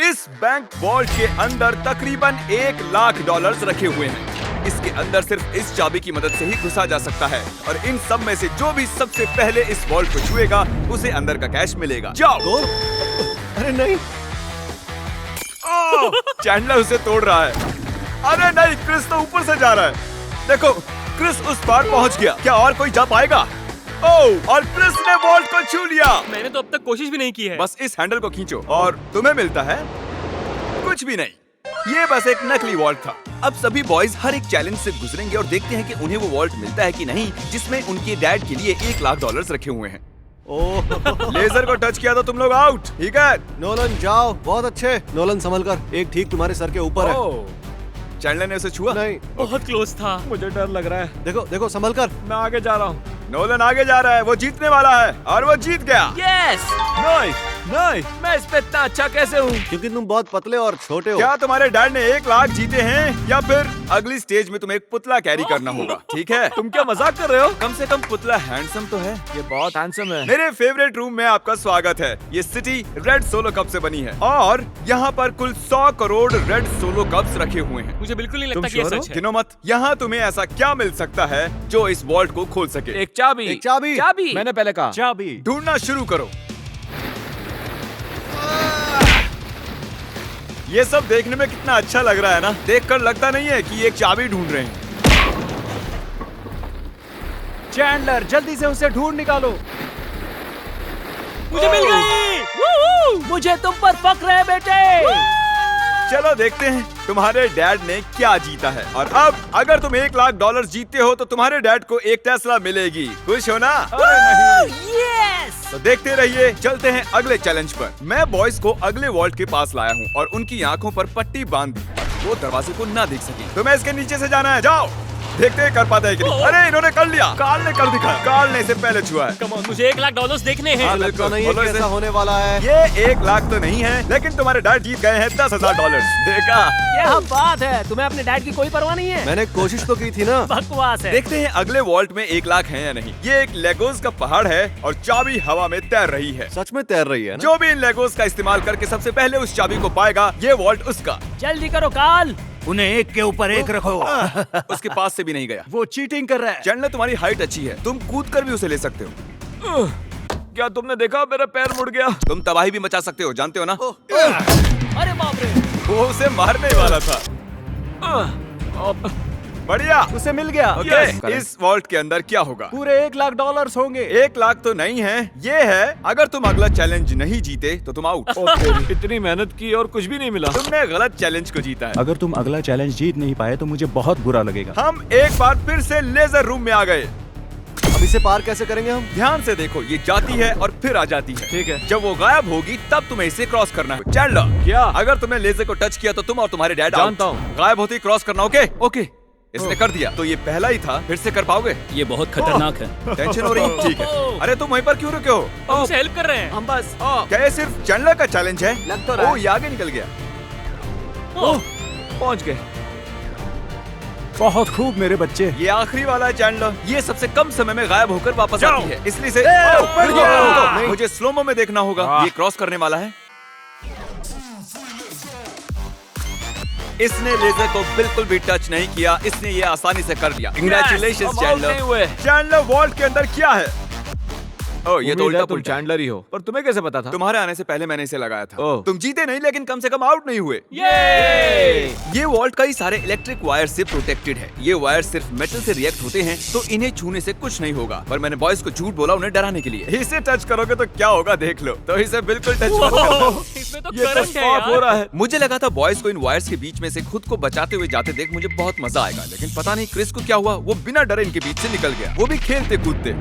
इस bank vault के अंदर तकरीबन $1,00,000 रखे हुए हैं। इसके अंदर सिर्फ इस चाबी की मदद से ही घुसा जा सकता है और इन सब में से जो भी सबसे पहले इस वॉल्ट को छुएगा उसे अंदर का कैश मिलेगा। जाओ। अरे नहीं, चैंडलर उसे तोड़ रहा है। अरे नहीं, क्रिस तो ऊपर से जा रहा है। देखो, क्रिस उस पार पहुंच गया। क्या और कोई जा पाएगा? ओह, और क्रिस ने वॉल्ट को छू लिया। मैंने तो अब तक कोशिश भी नहीं की है। बस इस हैंडल को खींचो और तुम्हें मिलता है कुछ भी नहीं। ये बस एक नकली वॉल्ट था। अब सभी बॉयज हर एक चैलेंज से गुजरेंगे और देखते हैं कि उन्हें वो वॉल्ट मिलता है कि नहीं जिसमें उनके डैड के लिए $1,00,000 रखे हुए हैं। ओह लेजर को टच किया तो तुम लोग आउट। ठीक है, नोलन जाओ, बहुत अच्छे। नोलन संभल कर, एक ठीक तुम्हारे सर के ऊपर है। चैंडलर ने उसे छुआ। नहीं, बहुत क्लोज था। मुझे डर लग रहा है। देखो देखो, संभल कर। मैं आगे जा रहा हूँ। नोलन आगे जा रहा है, वो जीतने वाला है और वो जीत गया। यस। नहीं नहीं, मैं इस पे इतना अच्छा कैसे हूँ? क्योंकि तुम बहुत पतले और छोटे हो। क्या तुम्हारे डैड ने 1,00,000 जीते हैं या फिर अगली स्टेज में तुम्हें एक पुतला कैरी करना होगा? ठीक है, तुम क्या मजाक कर रहे हो? कम से कम पुतला हैंडसम तो है। ये बहुत हैंडसम है। मेरे फेवरेट रूम में आपका स्वागत है। ये सिटी रेड सोलो कप से बनी है और यहाँ पर कुल 100 करोड़ रेड सोलो कप्स रखे हुए हैं। मुझे बिल्कुल नहीं तुम लगता कि ये sure हो? सच है। गिनो मत। यहाँ तुम्हें ऐसा क्या मिल सकता है जो इस वॉल्ट को खोल सके? एक चाबी। एक चाबी। चाबी। मैंने पहले कहा चाबी। ढूंढना शुरू करो। ये सब देखने में कितना अच्छा लग रहा है ना? देखकर लगता नहीं है कि ये एक चाबी ढूंढ रहे हैं। चैंडलर, जल्दी से उसे ढूंढ निकालो। मुझे मिल गई। मुझे तुम पर फक्र है बेटे। चलो देखते हैं तुम्हारे डैड ने क्या जीता है। और अब अगर तुम $1,00,000 जीतते हो तो तुम्हारे डैड को एक टेस्ला मिलेगी। खुश हो ना? यस। तो देखते रहिए। चलते हैं अगले चैलेंज पर। मैं बॉयज को अगले वॉल्ट के पास लाया हूँ और उनकी आंखों पर पट्टी बांध दी, वो दरवाजे को ना देख सके। तुम्हें इसके नीचे से जाना है। जाओ, देखते हैं कर पाते हैं कि नहीं। अरे इन्होंने कर लिया। कार्ल ने कर दिखाया। कार्ल ने इसे पहले छुआ है। कम ऑन, मुझे $1,00,000 देखने हैं। लगता नहीं है बोलो कि इसे। ऐसा होने वाला है। ये 1,00,000 तो नहीं है, लेकिन तुम्हारे डैड जीत गए हैं $10,000। देखा? क्या बात है, तुम्हें अपने डैड की कोई परवाह नहीं है? मैंने कोशिश तो की थी ना। बकवास है। देखते हैं अगले वॉल्ट में 1,00,000 है या नहीं। ये एक लेगोस का पहाड़ है और चाबी हवा में तैर रही है। सच में तैर रही है ना? जो भी इन लेगोस का इस्तेमाल करके सबसे पहले उस चाबी को पाएगा, ये वॉल्ट उसका। जल्दी करो कार्ल। उन्हें एक के ऊपर एक रखो। उसके पास से भी नहीं गया। वो चीटिंग कर रहा है। चैंडलर, तुम्हारी हाइट अच्छी है, तुम कूद कर भी उसे ले सकते हो। क्या तुमने देखा? मेरा पैर मुड़ गया। तुम तबाही भी मचा सकते हो, जानते हो ना? अरे बाप रे। वो उसे मारने वाला था। बढ़िया, उसे मिल गया। ओके, इस वॉल्ट के अंदर क्या होगा? पूरे $1,00,000 होंगे। 1,00,000 तो नहीं है, ये है अगर तुम अगला चैलेंज नहीं जीते तो तुम आउट। इतनी मेहनत की और कुछ भी नहीं मिला। तुमने गलत चैलेंज को जीता है। अगर तुम अगला चैलेंज जीत नहीं पाए तो मुझे बहुत बुरा लगेगा। हम एक बार फिर से लेजर रूम में आ गए। अब इसे पार कैसे करेंगे हम? ध्यान से देखो, ये जाती है और फिर आ जाती है। ठीक है। जब वो गायब होगी तब तुम्हें इसे क्रॉस करना है। चैंडलर, क्या? अगर तुमने लेजर को टच किया तो तुम और तुम्हारे डैड जानता out। हूँ। गायब होते ही क्रॉस करना। ओके ओके, इसने कर दिया। तो ये पहला ही था, फिर से कर पाओगे? ये बहुत खतरनाक है। टेंशन हो रही है? ठीक है। अरे तुम वहीं पर क्यों रुके हो? हम उसे हेल्प कर रहे हैं। हम बस क्या ये सिर्फ चैंडलर का चैलेंज है? लग तो रहा है। ओह, ये आगे निकल गया। पहुंच गए। बहुत खूब मेरे बच्चे। ये आखिरी वाला है चैंडलर। ये सबसे कम समय में गायब होकर वापस आती है, इसलिए से बढ़ गया। मुझे स्लोमो में देखना होगा। ये क्रॉस करने वाला है। इसने लेजर को बिल्कुल भी टच नहीं किया, इसने ये आसानी से कर लिया। Congratulations Chandler. चैंडलर, वॉल्ट के अंदर क्या है? ओह, ये तो उल्टा तुम पुल्टा है। चैंडलर ही हो। पर तुम्हें कैसे पता था? तुम्हारे आने से पहले मैंने इसे लगाया था। ओह। तुम जीते नहीं, लेकिन कम से कम आउट नहीं हुए। ये वॉल्ट कई सारे इलेक्ट्रिक वायर से प्रोटेक्टेड है। ये वायर सिर्फ मेटल से रिएक्ट होते हैं, तो इन्हें छूने से कुछ नहीं होगा। पर मैंने बॉयज को झूठ बोला उन्हें डराने के लिए। इसे टच करोगे तो क्या होगा देख लो। तो इसे बिल्कुल टच मत करो। इसमें तो ये तो करंट है स्पॉट हो रहा यार। है। मुझे लगा था बॉयज को इन वायर्स के बीच में से खुद को बचाते हुए जाते देख मुझे बहुत मजा आएगा, लेकिन पता नहीं क्रिस को क्या हुआ। वो बिना डरे इनके बीच से निकल गया, वो भी खेलते कूदते।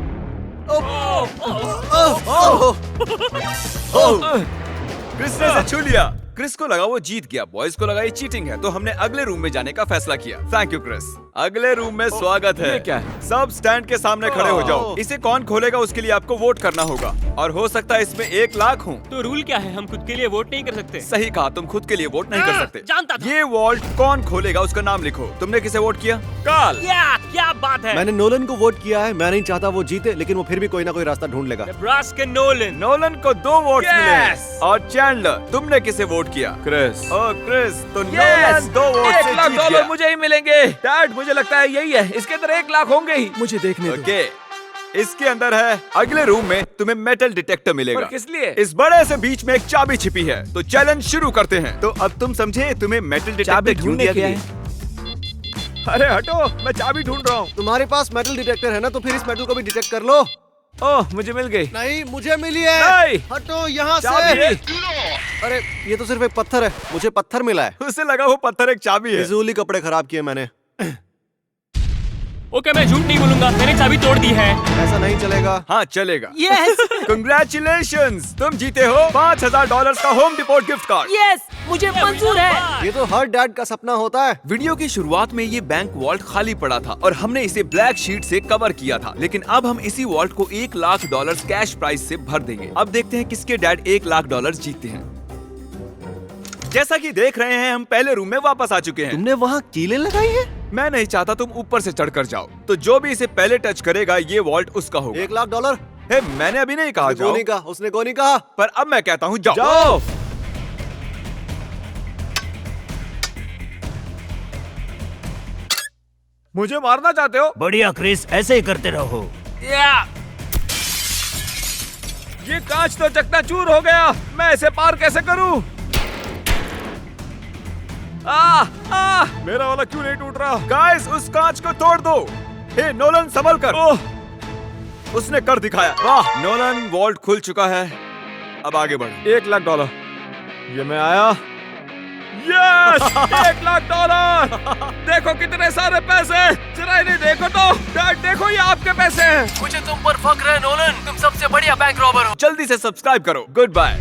क्रिस ने इसे छू लिया। क्रिस को लगा वो जीत गया, बॉयज को लगा ये चीटिंग है, तो हमने अगले रूम में जाने का फैसला किया। Thank you Chris. अगले रूम में स्वागत है। ये क्या है? सब स्टैंड के सामने खड़े हो जाओ। ओह। इसे कौन खोलेगा उसके लिए आपको वोट करना होगा और हो सकता है इसमें 1 लाख हो। तो रूल क्या है? हम खुद के लिए वोट नहीं कर सकते। सही कहा, तुम खुद के लिए वोट नहीं कर सकते। जानता था। ये वॉल्ट कौन खोलेगा उसका नाम लिखो। तुमने किसे वोट किया? काल। क्या बात है? मैंने नोलन को वोट किया है। मैं नहीं चाहता वो जीते, लेकिन वो फिर भी कोई ना कोई रास्ता ढूंढ लेगा। Nebraska Nolan. नोलन को 2 वोट मिले हैं। Yes! और चैंडलर, तुमने किसे वोट किया? क्रिस। ओह क्रिस, तो नोलन 2 वोट से 1 लाख जीत डॉलर गया। मुझे ही मिलेंगे। डैड, मुझे लगता है यही है। इसके अंदर 1 लाख होंगे ही। मुझे देखने दो। ओके, इसके अंदर है। अगले रूम में तुम्हें मेटल डिटेक्टर मिलेगा। पर किस लिए? इस बड़े से बीच में एक चाबी छिपी है। तो चैलेंज शुरू करते हैं। तो अब तुम समझे तुम्हें मेटल डिटेक्टर क्यों दिया गया है? अरे हटो, मैं चाबी ढूंढ रहा हूँ। तुम्हारे पास मेटल डिटेक्टर है ना, तो फिर इस मेटल को भी डिटेक्ट कर लो। ओह, मुझे मिल गई। नहीं, मुझे मिली है। नहीं। हटो यहाँ चाबी। से। अरे ये तो सिर्फ एक पत्थर है। मुझे पत्थर मिला है। उसे लगा वो पत्थर एक चाबी है। फिजूली कपड़े खराब किए मैंने। ओके, मैं झूठ नहीं बोलूंगा। मैंने चाबी तोड़ दी है। ऐसा नहीं चलेगा। हाँ चलेगा। यस कंग्रेचुलेशंस, तुम जीते हो $5000 का home depot gift card. Yes मुझे मंजूर है। ये तो हर डैड का सपना होता है। वीडियो की शुरुआत में ये बैंक वॉल्ट खाली पड़ा था और हमने इसे ब्लैक शीट से कवर किया था, लेकिन अब हम इसी वॉल्ट को $1 लाख कैश प्राइस से भर देंगे। अब देखते हैं किसके डैड $1 लाख जीतते हैं। जैसा कि देख रहे हैं, हम पहले रूम में वापस आ चुके हैं। तुमने वहाँ कीलें लगाई है? मैं नहीं चाहता तुम ऊपर से चढ़कर जाओ, तो जो भी इसे पहले टच करेगा ये वॉल्ट उसका होगा। $1 लाख। हे, मैंने अभी नहीं कहा जाओ, नहीं कहा, उसने को नहीं कहा। पर अब मैं कहता हूँ जाओ। जाओ। मुझे मारना चाहते हो? बढ़िया क्रिस, ऐसे ही करते रहो। ये कांच तो चकनाचूर हो गया। मैं इसे पार कैसे करूं? मेरा वाला क्यों नहीं टूट रहा? गाइस, उस कांच को तोड़ दो। हे नोलन, संभल कर। उसने कर दिखाया। वाह, नोलन, वॉल्ट खुल चुका है। अब आगे बढ़। $1 लाख। ये मैं आया। यस, $1 लाख। देखो कितने सारे पैसे। जरा इन्हें देखो तो। डैड देखो, ये आपके पैसे हैं। मुझे तुम पर फक्र है नोलन, तुम सबसे बढ़िया बैंक रॉबर हो। जल्दी से सब्सक्राइब करो। Good bye.